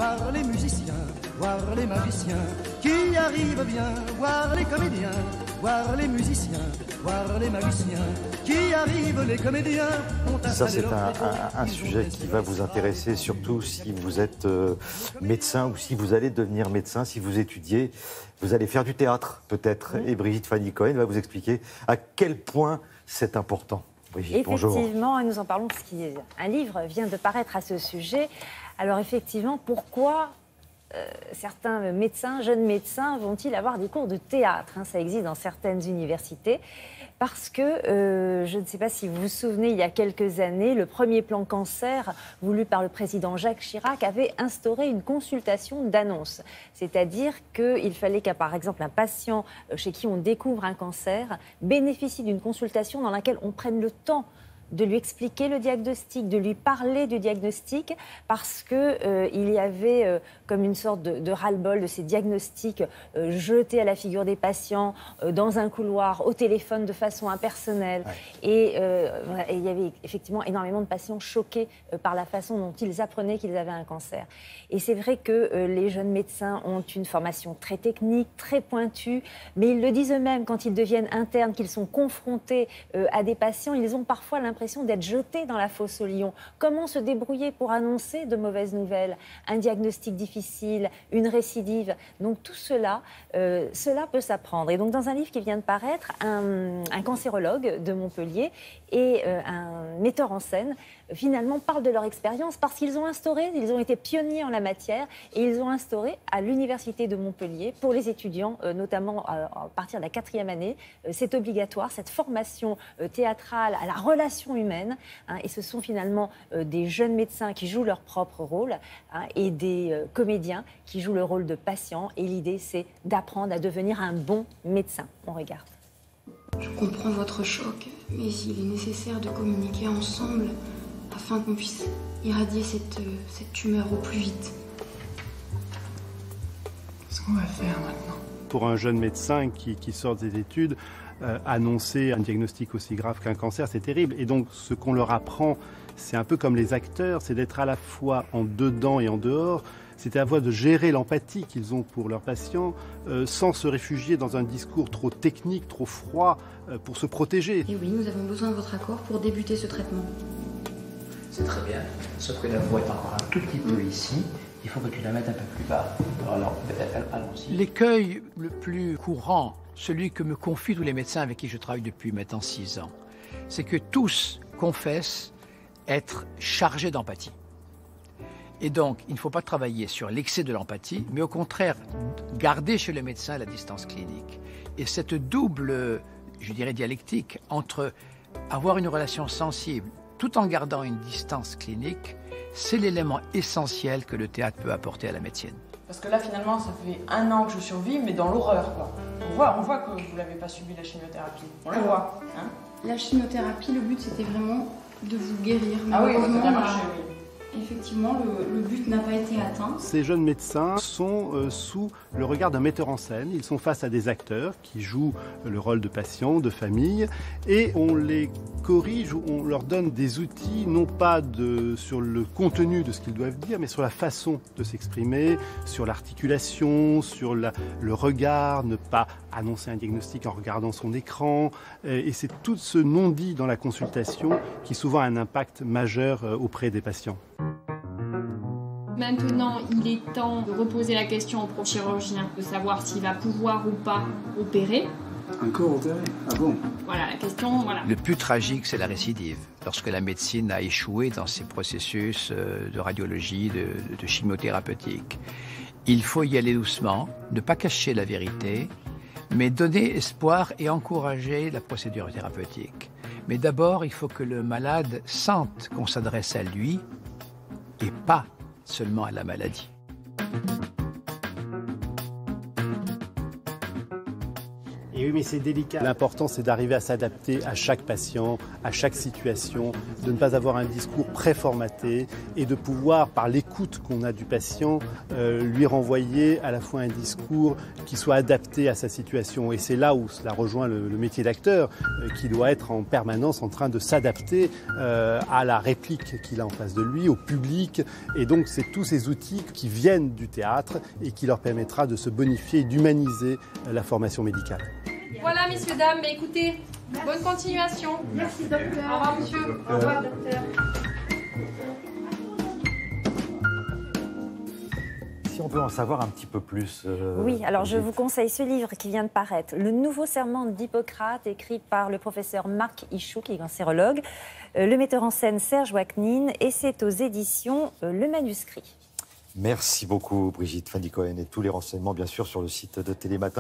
voir les musiciens, voir les magiciens qui arrivent bien, voir les comédiens, voir les musiciens, voir les magiciens qui arrivent, les comédiens ont Ça, c'est un sujet qui va vous intéresser, surtout si vous êtes médecin ou si vous allez devenir médecin, si vous étudiez, vous allez faire du théâtre peut-être. Et Brigitte Fanny Cohen va vous expliquer à quel point c'est important. Brigitte, bonjour. Effectivement, nous en parlons parce qu'un livre vient de paraître à ce sujet. Alors effectivement, pourquoi certains médecins, jeunes médecins, vont-ils avoir des cours de théâtre, hein? Ça existe dans certaines universités. Parce que, je ne sais pas si vous vous souvenez, il y a quelques années, le premier plan cancer voulu par le président Jacques Chirac avait instauré une consultation d'annonce. C'est-à-dire qu'il fallait par exemple, un patient chez qui on découvre un cancer bénéficie d'une consultation dans laquelle on prenne le temps de lui expliquer le diagnostic, de lui parler du diagnostic, parce qu'il y avait comme une sorte de ras-le-bol de ces diagnostics jetés à la figure des patients dans un couloir, au téléphone, de façon impersonnelle. Ouais. Et il y avait effectivement énormément de patients choqués par la façon dont ils apprenaient qu'ils avaient un cancer. Et c'est vrai que les jeunes médecins ont une formation très technique, très pointue, mais ils le disent eux-mêmes, quand ils deviennent internes, qu'ils sont confrontés à des patients, ils ont parfois l'impression d'être jetés dans la fosse aux lions. Comment se débrouiller pour annoncer de mauvaises nouvelles, un diagnostic difficile, une récidive? Donc tout cela, cela peut s'apprendre. Et donc dans un livre qui vient de paraître, un cancérologue de Montpellier et un metteur en scène finalement parlent de leur expérience parce qu'ils ont instauré, ils ont été pionniers en la matière et ils ont instauré à l'université de Montpellier pour les étudiants, notamment à partir de la 4e année, c'est obligatoire, cette formation théâtrale à la relation humaine, hein, et ce sont finalement des jeunes médecins qui jouent leur propre rôle, hein, et des comédiens qui jouent le rôle de patients, et l'idée c'est d'apprendre à devenir un bon médecin. On regarde. Je comprends votre choc, mais il est nécessaire de communiquer ensemble afin qu'on puisse irradier cette tumeur au plus vite. Qu'est-ce qu'on va faire maintenant? Pour un jeune médecin qui sort des études, annoncer un diagnostic aussi grave qu'un cancer, c'est terrible. Et donc, ce qu'on leur apprend, c'est un peu comme les acteurs, c'est d'être à la fois en dedans et en dehors. C'est à la fois de gérer l'empathie qu'ils ont pour leurs patients, sans se réfugier dans un discours trop technique, trop froid, pour se protéger. Et oui, nous avons besoin de votre accord pour débuter ce traitement. C'est très bien, sauf que la voix est encore un tout petit peu ici. Il faut que tu la mettes un peu plus bas. Alors, allons-y. L'écueil le plus courant, celui que me confient tous les médecins avec qui je travaille depuis maintenant 6 ans, c'est que tous confessent être chargés d'empathie. Et donc, il ne faut pas travailler sur l'excès de l'empathie, mais au contraire, garder chez le médecin la distance clinique. Et cette double, je dirais, dialectique entre avoir une relation sensible tout en gardant une distance clinique, c'est l'élément essentiel que le théâtre peut apporter à la médecine. Parce que là, finalement, ça fait 1 an que je survis, mais dans l'horreur, quoi. On voit que vous n'avez pas subi la chimiothérapie. On le voit. Hein. La chimiothérapie, le but, c'était vraiment de vous guérir. Ah oui, ça a bien marché, oui. Effectivement, le but n'a pas été atteint. Ces jeunes médecins sont sous le regard d'un metteur en scène. Ils sont face à des acteurs qui jouent le rôle de patients, de famille, et on les corrige, on leur donne des outils, non pas sur le contenu de ce qu'ils doivent dire, mais sur la façon de s'exprimer, sur l'articulation, sur le regard, ne pas annoncer un diagnostic en regardant son écran. Et c'est tout ce non-dit dans la consultation qui souvent a un impact majeur auprès des patients. Maintenant, il est temps de reposer la question au pro-chirurgien, de savoir s'il va pouvoir ou pas opérer. Encore opérer? Ah bon? Voilà, la question, voilà. Le plus tragique, c'est la récidive. Lorsque la médecine a échoué dans ses processus de radiologie, de chimiothérapeutique. Il faut y aller doucement, ne pas cacher la vérité, mais donner espoir et encourager la procédure thérapeutique. Mais d'abord, il faut que le malade sente qu'on s'adresse à lui et pas seulement à la maladie. Et oui, mais c'est délicat. L'important, c'est d'arriver à s'adapter à chaque patient, à chaque situation, de ne pas avoir un discours préformaté et de pouvoir, par l'écoute qu'on a du patient, lui renvoyer à la fois un discours qui soit adapté à sa situation. Et c'est là où cela rejoint le métier d'acteur, qui doit être en permanence en train de s'adapter à la réplique qu'il a en face de lui, au public. Et donc, c'est tous ces outils qui viennent du théâtre et qui leur permettra de se bonifier et d'humaniser la formation médicale. Voilà, messieurs, dames, mais écoutez, bonne continuation. Merci, docteur. Au revoir, monsieur. Au revoir, docteur. Si on veut en savoir un petit peu plus... Oui, alors je vous conseille ce livre qui vient de paraître, Le Nouveau Serment d'Hippocrate, écrit par le professeur Marc Ichou, qui est cancérologue, le metteur en scène Serge Waknin, et c'est aux éditions Le Manuscrit. Merci beaucoup, Brigitte Fanny Cohen, et tous les renseignements, bien sûr, sur le site de Télématin.